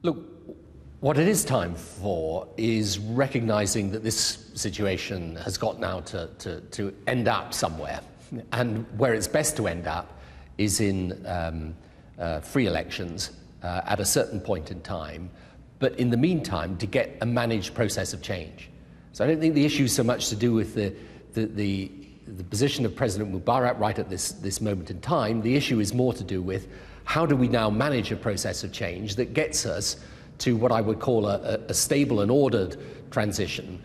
Look, what it is time for is recognizing that this situation has got now to end up somewhere. And where it's best to end up is in free elections at a certain point in time, but in the meantime, to get a managed process of change. So I don't think the issue is so much to do with the position of President Mubarak right at this moment in time. The issue is more to do with how do we now manage a process of change that gets us to what I would call a stable and ordered transition,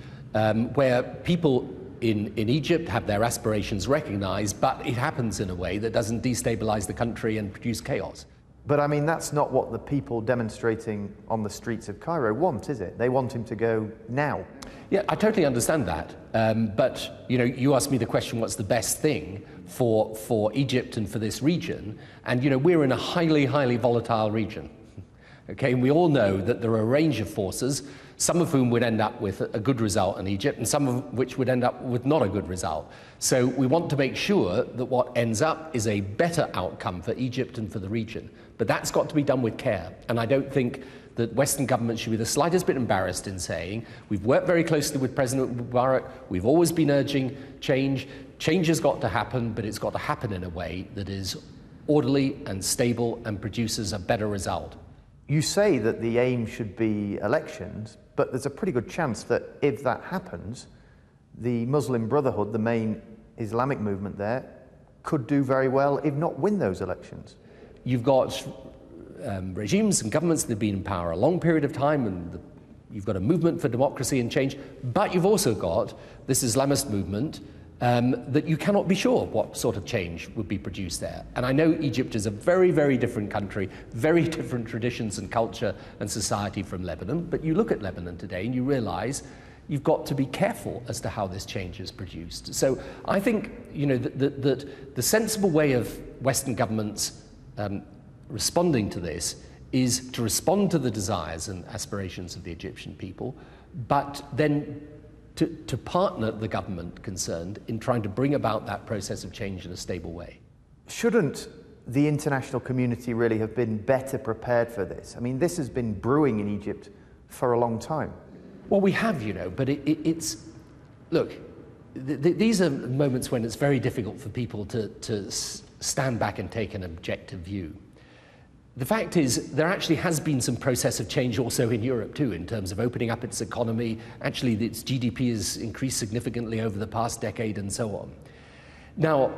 where people in Egypt have their aspirations recognized, but it happens in a way that doesn't destabilize the country and produce chaos. But I mean, that's not what the people demonstrating on the streets of Cairo want, is it? They want him to go now. Yeah, I totally understand that. But you asked me the question, what's the best thing for Egypt and for this region? And we're in a highly, highly volatile region. Okay, and we all know that there are a range of forces, some of whom would end up with a good result in Egypt, and some of which would end up with not a good result. So we want to make sure that what ends up is a better outcome for Egypt and for the region. But that's got to be done with care. And I don't think that Western governments should be the slightest bit embarrassed in saying, we've worked very closely with President Mubarak, we've always been urging change. Change has got to happen, but it's got to happen in a way that is orderly and stable and produces a better result. You say that the aim should be elections, but there's a pretty good chance that if that happens, the Muslim Brotherhood, the main Islamic movement there, could do very well, if not win those elections. You've got regimes and governments that have been in power a long period of time, and you've got a movement for democracy and change, but you've also got this Islamist movement that you cannot be sure what sort of change would be produced there. And I know Egypt is a very, very different country, very different traditions and culture and society from Lebanon, but you look at Lebanon today and you realize you've got to be careful as to how this change is produced. So I think that the sensible way of Western governments responding to this is to respond to the desires and aspirations of the Egyptian people, but then to partner the government concerned in trying to bring about that process of change in a stable way. Shouldn't the international community really have been better prepared for this? I mean, this has been brewing in Egypt for a long time. Well, we have, but it's... Look, these are moments when it's very difficult for people to stand back and take an objective view. The fact is, there actually has been some process of change also in Europe too, in terms of opening up its economy. Actually, its GDP has increased significantly over the past decade and so on. Now,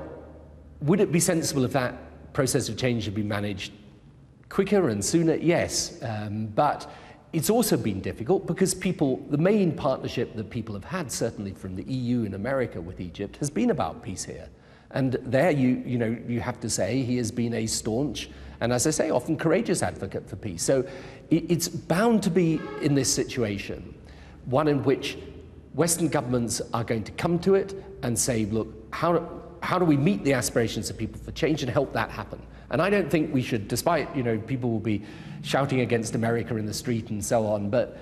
would it be sensible if that process of change had been managed quicker and sooner? Yes, but it's also been difficult because the main partnership that people have had, certainly from the EU and America with Egypt, has been about peace here. And there, you have to say, he has been a staunch and, as I say, often courageous advocate for peace. So it's bound to be, in this situation, one in which Western governments are going to come to it and say, look, how do we meet the aspirations of people for change and help that happen? And I don't think we should, despite, people will be shouting against America in the street and so on, but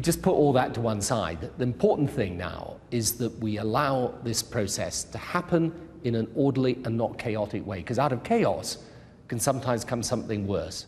just put all that to one side. The important thing now is that we allow this process to happen in an orderly and not chaotic way, because out of chaos can sometimes come something worse.